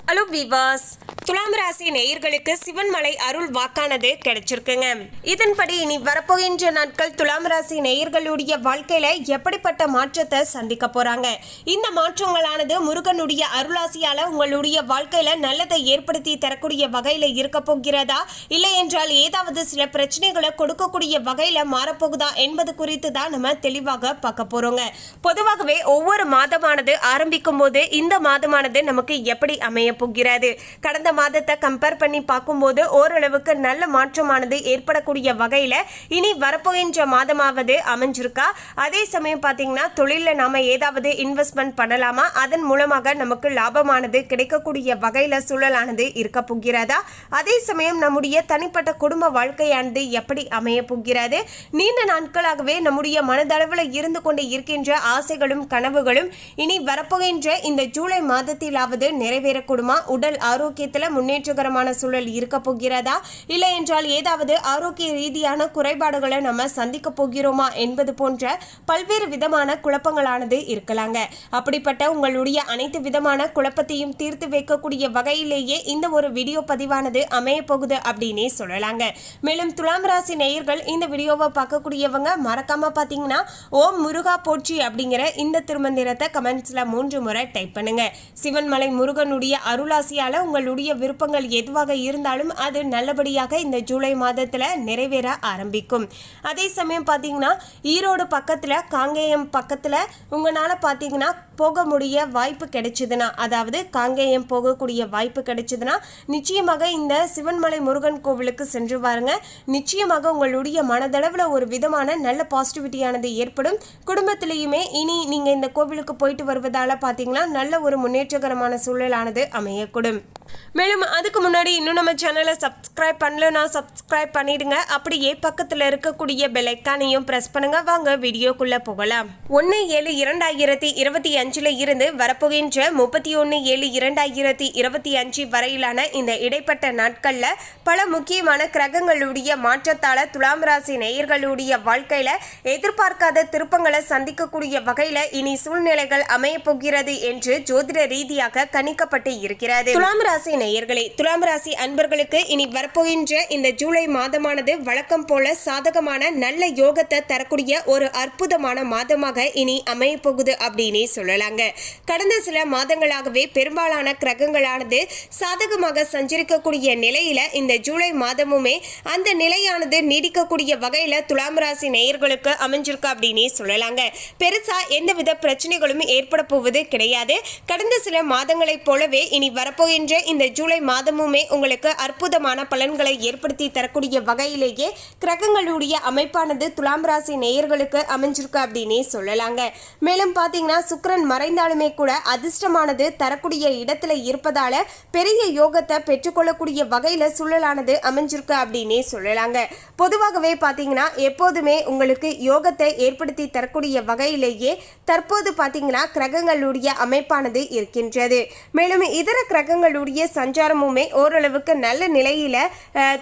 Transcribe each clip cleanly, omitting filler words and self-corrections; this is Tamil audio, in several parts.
ஹலோ வீவர்ஸ், துலாம் ராசி நேயர்களுக்கு சிவன்மலை அருள் வாக்கானது கிடைச்சிருக்குங்க. இதன்படி இனி வரப்போகின்ற நாட்கள் துலாம் ராசி நேயர்களுடைய வாழ்க்கையில எப்படிப்பட்ட மாற்றத்தை சந்திக்க போறாங்க, இந்த மாற்றங்களானது முருகனுடைய அருளாசியால உங்களுடைய வாழ்க்கையில நல்லதை ஏற்படுத்தி தரக்கூடிய வகையில இருக்க போகிறதா, இல்லை என்றால் ஏதாவது சில பிரச்சனைகளை கொடுக்கக்கூடிய வகையில மாறப்போகுதா என்பது குறித்து தான் நம்ம தெளிவாக பார்க்க போறோங்க. பொதுவாகவே ஒவ்வொரு மாதமானது ஆரம்பிக்கும் போது இந்த மாதமானது நமக்கு எப்படி அமைய போகிறது, கடந்த மாதத்தை கம்பேர் பண்ணி பார்க்கும்போது ஓரளவுக்கு நல்ல மாற்றமானது ஏற்படக்கூடிய வகையில் இனி வரப்போகின்ற மாதமாவது அமைஞ்சிருக்கா, அதே சமயம் பார்த்தீங்கன்னா தொழிலில் நாம ஏதாவது இன்வெஸ்ட்மெண்ட் பண்ணலாமா, அதன் மூலமாக நமக்கு லாபமானது கிடைக்கக்கூடிய வகையில் சூழலானது இருக்க போகிறதா, அதே சமயம் நம்முடைய தனிப்பட்ட குடும்ப வாழ்க்கையானது எப்படி அமைய போகிறது, நீண்ட நாட்களாகவே நம்முடைய மனதளவில் இருந்து கொண்டு இருக்கின்ற ஆசைகளும் கனவுகளும் இனி வரப்போகின்ற இந்த ஜூலை மாதத்திலாவது நிறைவேறக்கூடுமா, உடல் ஆரோக்கியத்தில் முன்னேற்றகரமான சூழல் இருக்க போகிறதா, இல்லை என்றால் ஏதாவது ஆரோக்கிய ரீதியான குறைபாடுகளை நம்ம சந்திக்க போகிறோமா என்பது போன்ற பல்வேறு விதமான குழப்பங்களானது இருக்கலாங்க. அப்படிப்பட்ட உங்களுடைய அனைத்து விதமான குழப்பத்தையும் தீர்த்து வைக்கக்கூடிய வகையிலேயே இந்த ஒரு வீடியோ பதிவானது அமைய போகுது அப்படின்னே சொல்லலாங்க. மேலும் துலாம் ராசி நேயர்கள் இந்த வீடியோவை பார்க்கக்கூடியவங்க மறக்காம பார்த்தீங்கன்னா ஓம் முருகா போற்றி அப்படிங்கிற இந்த திருமந்திரத்தை கமெண்ட்ஸ்ல 3 முறை டைப் பண்ணுங்க. சிவன்மலை முருகனுடைய அருளாசியால உங்களுடைய விருப்பங்கள் எதுவாக இருந்தாலும் அது நல்லபடியாக இந்த ஜூலை மாதத்துல நிறைவேற ஆரம்பிக்கும். அதே சமயம் பார்த்தீங்கன்னா ஈரோடு பக்கத்துல காங்கேயம் பக்கத்துல உங்களால பார்த்தீங்கன்னா போக முடிய வாய்ப்பு கிடைச்சதுன்னா, அதாவது காங்கேயம் போகக்கூடிய வாய்ப்பு கிடைச்சதுன்னா நிச்சயமாக இந்த சிவன்மலை முருகன் கோவிலுக்கு சென்று வாருங்க. நிச்சயமாக உங்களுடைய மனதளவில் ஒரு விதமான நல்ல பாசிட்டிவிட்டியானது ஏற்படும். குடும்பத்திலையுமே இனி நீங்க இந்த கோவிலுக்கு போயிட்டு வருவதால பார்த்தீங்கன்னா நல்ல ஒரு முன்னேற்றகரமான சூழலானது அமையக்கூடும். மேலும் அதுக்கு முன்னாடி இன்னும் நம்ம சேனலை சப்ஸ்கிரைப் பண்ணலன்னா சப்ஸ்கிரைப் பண்ணிடுங்க. அப்படியே பக்கத்தில் இருக்கக்கூடிய பெல் ஐக்கானையும் பிரஸ் பண்ணுங்க. வாங்க வீடியோக்குள்ள போகலாம். 1/7/2025 இருந்து வரப்போகின்ற 31/7/2025 வரையிலான இந்த இடைப்பட்ட நாட்கள்ல பல முக்கியமான கிரகங்களுடைய மாற்றத்தால துலாம் ராசி நேயர்களுடைய வாழ்க்கையில எதிர்பார்க்காத திருப்பங்களை சந்திக்கக்கூடிய வகையில இனி சூழ்நிலைகள் அமைய போகிறது என்று ஜோதிட ரீதியாக கணிக்கப்பட்டு இருக்கிறது. துலாம் ராசி நேயர்களே, துலாம் ராசி அன்பர்களுக்கு இனி வரப்போகின்ற இந்த ஜூலை மாதமானது வழக்கம் போல சாதகமான நல்ல யோகத்தை தரக்கூடிய ஒரு அற்புதமான மாதமாக இனி அமைய போகுது அப்படின்னே சொல்லலாங்க. கடந்த சில மாதங்களாகவே பெரும்பாலான கிரகங்களானது சாதகமாக சஞ்சரிக்கக்கூடிய நிலையில இந்த ஜூலை மாதமுமே அந்த நிலையானது நீடிக்கக்கூடிய வகையில துலாம் ராசி நேயர்களுக்கு அமைஞ்சிருக்கு அப்படின்னே சொல்லலாங்க. பெருசா எந்தவித பிரச்சனைகளும் ஏற்பட போவது கிடையாது. கடந்த சில மாதங்களைப் போலவே இனி வரப்போகின்ற இந்த ஜூலை மாதமுமே உங்களுக்கு அற்புதமான பலன்களை ஏற்படுத்தி தரக்கூடிய வகையிலேயே கிரகங்களுடைய அமைப்பானது துலாம் ராசி நேயர்களுக்கு அமைஞ்சிருக்கு அப்படின்னே சொல்லலாங்க. மேலும் பார்த்தீங்கன்னா சுக்கிரன் மறைந்தாலுமே கூட அதிர்ஷ்டமானது தரக்கூடிய இடத்துல இருப்பதால பெரிய யோகத்தை பெற்றுக்கொள்ளக்கூடிய வகையில சூழலானது அமைஞ்சிருக்கு அப்படின்னே சொல்லலாங்க. பொதுவாகவே பார்த்தீங்கன்னா எப்போதுமே உங்களுக்கு யோகத்தை ஏற்படுத்தி தரக்கூடிய வகையிலேயே தற்போது பார்த்தீங்கன்னா கிரகங்களுடைய அமைப்பானது இருக்கின்றது. மேலும் இதர கிரகங்களுடைய சஞ்சாரமுமே ஓரளவுக்கு நல்ல நிலையில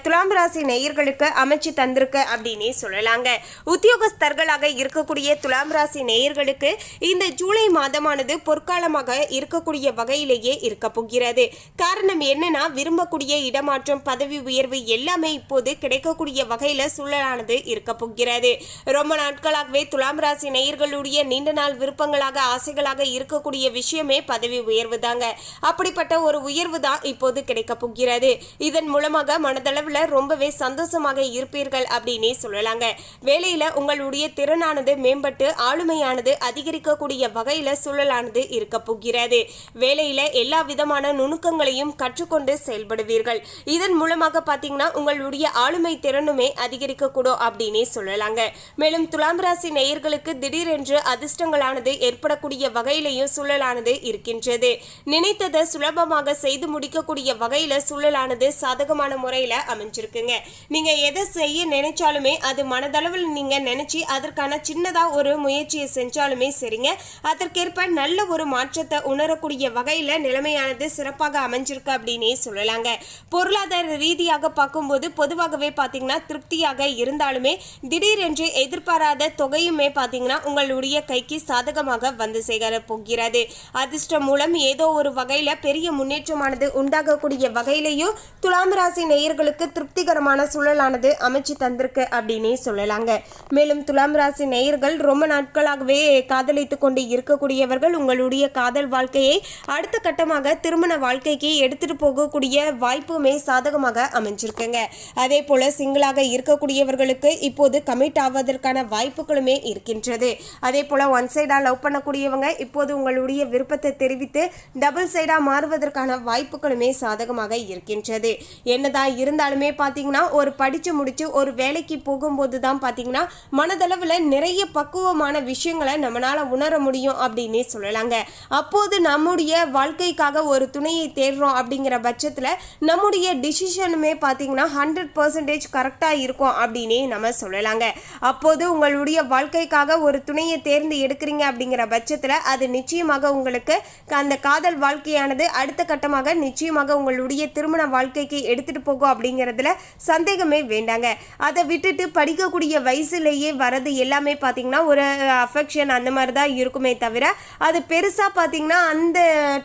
துலாம் ராசி நேயர்களுக்கு அமைச்சு தந்திருக்கு அப்படின்னே சொல்லலாங்க. உத்தியோகஸ்தர்களாக இருக்கக்கூடிய துலாம் ராசி நேயர்களுக்கு இந்த ஜூலை மாதமானது பொற்காலமாக இருக்கக்கூடிய வகையிலேயே இருக்க போகிறது. காரணம் என்னன்னா விரும்பக்கூடிய இடமாற்றம், பதவி உயர்வு எல்லாமே இப்போது கிடைக்கக்கூடிய வகையில சூழலானது இருக்க போகிறது. ரொம்ப நாட்களாகவே துலாம் ராசி நேயர்களுடைய நீண்ட நாள் விருப்பங்களாக ஆசைகளாக இருக்கக்கூடிய விஷயமே பதவி உயர்வு தாங்க. அப்படிப்பட்ட ஒரு உயர்வு தான் இப்போது கிடைக்க போகிறது. இதன் மூலமாக மனதளவில் ரொம்பவே சந்தோஷமாக இருப்பீர்கள் அப்படின்னே சொல்லலாங்க. வேலையில உங்களுடைய திறனானது மேம்பட்டு ஆளுமையானது அதிகரிக்கக்கூடிய வகையில சூழலானது இருக்க போகிறது. வேலையில எல்லா விதமான நுணுக்கங்களையும் கற்றுக்கொண்டு செயல்படுவீர்கள். இதன் மூலமாக பார்த்தீங்கன்னா உங்களுடைய ஆளுமை திறனுமே அதிகரிக்கக்கூடும் அப்படின்னே சொல்லலாங்க. மேலும் துலாம் ராசி நேயர்களுக்கு திடீரென்று அதிர்ஷ்டங்களானது ஏற்படக்கூடிய வகையிலையும் சூழலானது இருக்கின்றது. நினைத்ததை சுலபமாக செய்து முடிக்கக்கூடிய வகையில சூழலானது சாதகமான முறையில அமைஞ்சிருக்குங்க. நீங்க எதை செய்ய நினைச்சாலுமே அது மனதளவில் நீங்க நினைச்சு அதற்கான சின்னதா ஒரு முயற்சியை செஞ்சாலுமே சரிங்க, அதற்கேற்ப நல்ல ஒரு மாற்றத்தை உணரக்கூடிய வகையில நிலைமையானது சிறப்பாக அமைஞ்சிருக்கு அப்படின்னே சொல்லலாங்க. பொருளாதார ரீதியாக பார்க்கும்போது பொதுவாகவே பார்த்தீங்கன்னா திருப்தியாக இருந்தாலுமே திடீரென்று எதிர்பாராத தொகையுமே பார்த்தீங்கன்னா உங்களுடைய கைக்கு சாதகமாக வந்து சேர போகிறது. அதிர்ஷ்டம் மூலம் ஏதோ ஒரு வகையில பெரிய முன்னேற்றமானது மாற்றமானது உண்டாகக்கூடிய வகையிலையும் துலாம் ராசி நேயர்களுக்கு திருப்திகரமான சூழலானது அமைச்சு தந்திருக்கு அப்படின்னே சொல்லலாங்க. மேலும் துலாம் ராசி நேயர்கள் ரொம்ப நாட்களாகவே காதலித்து கொண்டு இருக்கக்கூடியவர்கள் உங்களுடைய காதல் வாழ்க்கையை அடுத்த கட்டமாக திருமண வாழ்க்கைக்கு எடுத்துட்டு போகக்கூடிய வாய்ப்புமே சாதகமாக அமைஞ்சிருக்குங்க. அதே போல சிங்கிளாக இருக்கக்கூடியவர்களுக்கு இப்போது கமிட் ஆவதற்கான வாய்ப்புகளுமே இருக்கின்றது. அதே போல ஒன் சைடா லவ் பண்ணக்கூடியவங்க இப்போது உங்களுடைய விருப்பத்தை தெரிவித்து டபுள் சைடா மாறுவதற்கான வாய்ப்புகளுமே சாதகமாக இருக்கின்றது. என்னதான் இருந்தாலுமே பாத்தீங்கன்னா ஒரு படிச்சு முடிச்சு ஒரு வேலைக்கு போகும்போது தான் பாத்தீங்கன்னா மனதளவுல நிறைய பக்குவமான விஷயங்களை நம்மளால உணர முடியும் அப்படின்னு சொல்லலாங்க. அப்போது நம்முடைய வாழ்க்கைக்காக ஒரு துணையை தேடுறோம் அப்படிங்கிற பட்சத்துல நம்முடைய டிசிஷனுமே பாத்தீங்கன்னா 100% கரெக்டா இருக்கும் அப்படின்னே நம்ம சொல்லலாங்க. அப்போது உங்களுடைய வாழ்க்கைக்காக ஒரு துணையை தேர்ந்து எடுக்கிறீங்க அப்படிங்கிற பட்சத்துல அது நிச்சயமாக உங்களுக்கு அந்த காதல் வாழ்க்கையானது அடுத்த கட்டமாக நிச்சயமாக உங்களுடைய திருமண வாழ்க்கைக்கு எடுத்துட்டு போகும் அப்படிங்கிறதுல சந்தேகமே வேண்டாங்க. அதை விட்டுட்டு படிக்கக்கூடிய வயசுலேயே வரது எல்லாமே பார்த்தீங்கன்னா ஒரு அஃபெக்ஷன் அந்த மாதிரி தான் இருக்குமே தவிர அது பெருசாக பார்த்தீங்கன்னா அந்த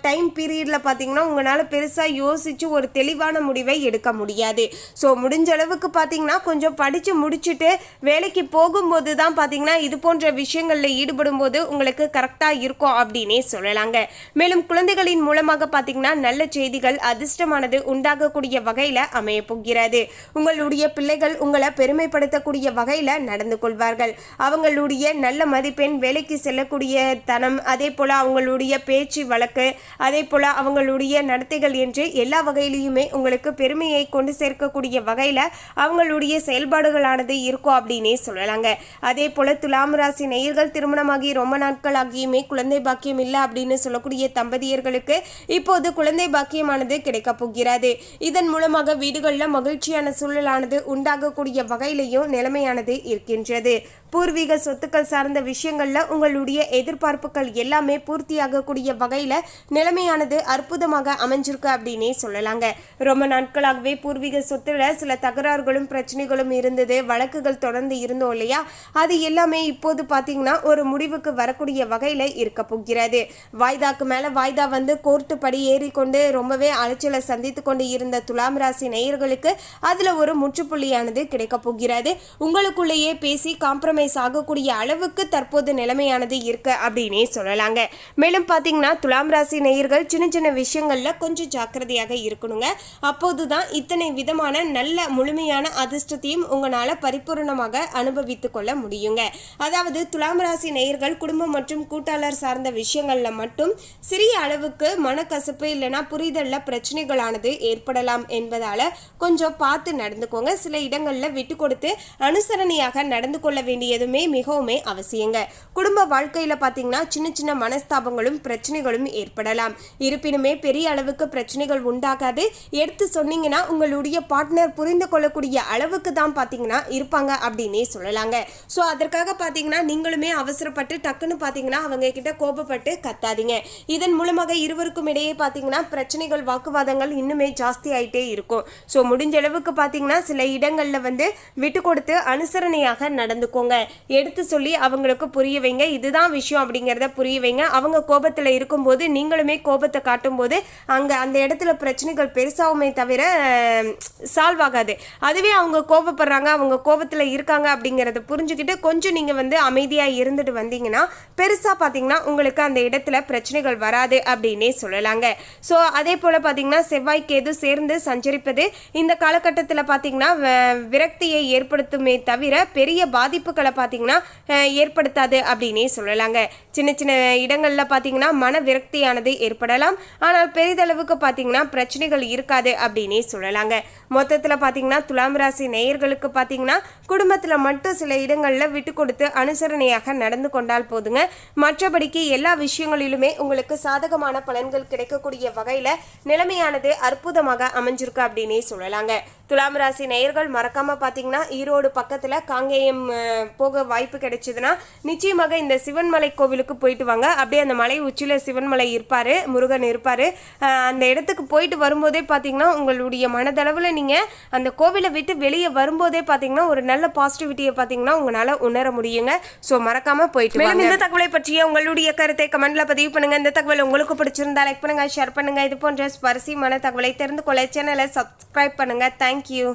டைம் பீரியடில் பார்த்தீங்கன்னா உங்களால் பெருசாக யோசித்து ஒரு தெளிவான முடிவை எடுக்க முடியாது. ஸோ முடிஞ்ச அளவுக்கு பார்த்தீங்கன்னா கொஞ்சம் படித்து முடிச்சுட்டு வேலைக்கு போகும்போது தான் பார்த்தீங்கன்னா இது போன்ற விஷயங்களில் ஈடுபடும் போது உங்களுக்கு கரெக்டாக இருக்கும் அப்படின்னே சொல்லலாங்க. மேலும் குழந்தைகளின் மூலமாக பார்த்தீங்கன்னா நல்ல செய்திகள் அதிர்ஷ்டமானது உண்டாகக்கூடிய வகையில் அமைய போகிறது. உங்களுடைய பிள்ளைகள் உங்களை பெருமைப்படுத்தக்கூடிய வகையில் நடந்து கொள்வார்கள். அவங்களுடைய நல்ல மதிப்பெண், வேலைக்கு செல்லக்கூடிய தனம், அதே போல் அவங்களுடைய பேச்சு வழக்கு, அதே போல் அவங்களுடைய நடத்தைகள் என்று எல்லா வகையிலையுமே உங்களுக்கு பெருமையை கொண்டு சேர்க்கக்கூடிய வகையில் அவங்களுடைய செயல்பாடுகளானது இருக்கும் அப்படின்னே சொல்லலாங்க. அதே போல துலாம் ராசி நேயர்கள் திருமணமாகி ரொம்ப நாட்கள் ஆகியுமே குழந்தை பாக்கியம் இல்லை அப்படின்னு சொல்லக்கூடிய தம்பதியர்களுக்கு இப்போது குழந்தை பாக்கியமானது கிடைக்க போகிறது. இதன் மூலமாக வீடுகளில் மகிழ்ச்சியான சூழலானது உண்டாகக்கூடிய வகையிலையும் நிலைமையானது இருக்கின்றது. பூர்வீக சொத்துக்கள் சார்ந்த விஷயங்கள்ல உங்களுடைய எதிர்பார்ப்புகள் எல்லாமே பூர்த்தியாகக்கூடிய வகையில நிலைமையானது அற்புதமாக அமைஞ்சிருக்கு அப்படின்னே சொல்லலாங்க. ரொம்ப நாட்களாகவே பூர்வீக சொத்துல சில தகராறுகளும் பிரச்சனைகளும் இருந்தது, வழக்குகள் தொடர்ந்து இருந்தோம் இல்லையா, அது எல்லாமே இப்போது பார்த்தீங்கன்னா ஒரு முடிவுக்கு வரக்கூடிய வகையில இருக்க போகிறது. வாய்தாக்கு மேல வாய்தா வந்து கோர்ட்டு படி ஏறிக்கொண்டு ரொம்பவே அலைச்சலை சந்தித்து கொண்டு இருந்த துலாம் ராசி நேயர்களுக்கு அதுல ஒரு முற்றுப்புள்ளியானது கிடைக்க போகிறது. உங்களுக்குள்ளேயே பேசி காம்ப்ரமைஸ் ஆகக்கூடிய அளவுக்கு தற்போது நிலைமையானது இருக்கு அப்படின்னே சொல்லலாங்க. மேலும் பார்த்தீங்கன்னா துலாம் ராசி நேயர்கள் சின்ன சின்ன விஷயங்கள்ல கொஞ்சம் ஜாக்கிரதையாக இருக்கணுங்க. அப்போதுதான் இத்தனை விதமான நல்ல முழுமையான அதிர்ஷ்டத்தையும் உங்களால பரிபூர்ணமாக அனுபவித்துக் கொள்ள முடியுங்க. அதாவது துலாம் ராசி நேயர்கள் குடும்பம் மற்றும் கூட்டாளர் சார்ந்த விஷயங்கள்ல மட்டும் சிறிய அளவுக்கு மனக்கசப்பு இல்லைன்னா புரிதல்ல பிரச்சனைகளானது ஏற்படலாம் என்பதால கொஞ்சம் பார்த்து நடந்துக்கோங்க. சில இடங்கள்ல விட்டு கொடுத்து அனுசரணையாக நடந்து கொள்ள வேண்டியதுமே மிகவுமே அவசியங்க. குடும்ப வாழ்க்கையில பாத்தீங்கன்னா சின்ன சின்ன மனஸ்தாபங்களும் பிரச்சனைகளும் ஏற்படலாம். இருப்பினுமே பெரிய அளவுக்கு பிரச்சனைகள் உண்டாகாது. எடுத்து சொன்னீங்கன்னா உங்களுடைய பார்ட்னர் புரிந்து கொள்ளக்கூடிய அளவுக்கு தான் பார்த்தீங்கன்னா இருப்பாங்க அப்படின்னே சொல்லலாங்க. ஸோ அதற்காக பார்த்தீங்கன்னா நீங்களுமே அவசரப்பட்டு டக்குன்னு பார்த்தீங்கன்னா அவங்க கிட்ட கோபப்பட்டு கத்தாதீங்க. இதன் மூலமாக இருவருக்கும் இடையே பார்த்தீங்கன்னா பிரச்சனைகள், வாக்குவாதங்கள் இன்னுமே ஜாஸ்தி ஆகிட்டே இருக்கும். ஸோ முடிஞ்ச அளவுக்கு பார்த்தீங்கன்னா சில இடங்களில் வந்து விட்டு கொடுத்து அனுசரணையாக நடந்துக்கோங்க. எடுத்து சொல்லி அவங்களுக்கு புரிய வைங்க. இதுதான் விஷயம் அப்படிங்கிறத புரிய வைங்க. அவங்க கோபத்தில் இருக்கும்போது நீங்களுமே கோபத்தை காட்டும்போது அங்கே அந்த இடத்துல பிரச்சனைகள் பெருசாகுமே தவிர சால்வ் ஆகாது. அதுவே அவங்க கோபப்படுறாங்க, அவங்க கோபத்தில் இருக்காங்க அப்படிங்கிறத புரிஞ்சுக்கிட்டு கொஞ்சம் நீங்கள் வந்து அமைதியாக இருந்துட்டு வந்தீங்கன்னா பெருசாக பார்த்தீங்கன்னா உங்களுக்கு அந்த இடத்துல பிரச்சனைகள் வராது அப்படின்னே சொல்லலாங்க. ஸோ அதே போல் பார்த்தீங்கன்னா செவ்வாய் கேது சேர்ந்து சஞ்சரிப்பது இந்த காலகட்டத்தில் பார்த்தீங்கன்னா விரக்தியை ஏற்படுத்துமே தவிர பெரிய பாதிப்புகளை பார்த்தீங்கன்னா ஏற்படுத்தாது அப்படின்னே சொல்லலாங்க. சின்ன சின்ன இடங்களில் பார்த்தீங்கன்னா மன விரக்தியானது ஏற்படலாம். ஆனால் பெரிதளவுக்கு பார்த்தீங்கன்னா பிரச்சனைகள் இருக்காது அப்படின்னே சொல்லலாங்க. மொத்தத்தில் பார்த்தீங்கன்னா துலாம் ராசி நேயர்களுக்கு பார்த்தீங்கன்னா குடும்பத்தில் மட்டும் சில இடங்களில் விட்டு கொடுத்து அனுசரணையாக நடந்து கொண்டால் போதுங்க. மற்றபடிக்கு எல்லா விஷயங்களிலுமே உங்களுக்கு சாதகமான பலன்கள் கிடைக்கக்கூடிய வகையில் நிலைமையானது அற்புதமாக அமைஞ்சிருக்கு அப்படின்னே சொல்லலாங்க. துலாம் ராசி நேயர்கள் மறக்காம பார்த்தீங்கன்னா ஈரோடு பக்கத்தில் காங்கேயம் போக வாய்ப்பு கிடைச்சதுன்னா நிச்சயமாக இந்த சிவன்மலை கோவிலுக்கு போயிட்டு வாங்க. அப்படியே அந்த மலை உச்சியில் சிவன்மலை இருப்பார், முருகன் இருப்பார். அந்த இடத்துக்கு போயிட்டு வரும்போதே பார்த்தீங்கன்னா உங்களுடைய மனதளவில் நீங்கள் அந்த கோவிலை விட்டு வெளியே வரும்போதே பார்த்தீங்கன்னா ஒரு நல்ல பாசிட்டிவிட்டியை பார்த்தீங்கன்னா உங்களால் உணர முடியுங்க. ஸோ மறக்காமல் போயிட்டு வாங்க. இந்த தகவலை பற்றிய உங்களுடைய கருத்தை கமெண்ட்ல பதிவு பண்ணுங்க. இந்த தகவல் உங்களுக்கு பிடிச்சிருந்தா லைக் பண்ணுங்க, ஷேர் பண்ணுங்க. இது போன்ற சுவாரஸ்யமான தகவலை தெரிந்து கொள்ள சேனலை சப்ஸ்கிரைப் பண்ணுங்கள். தேங்க்யூ.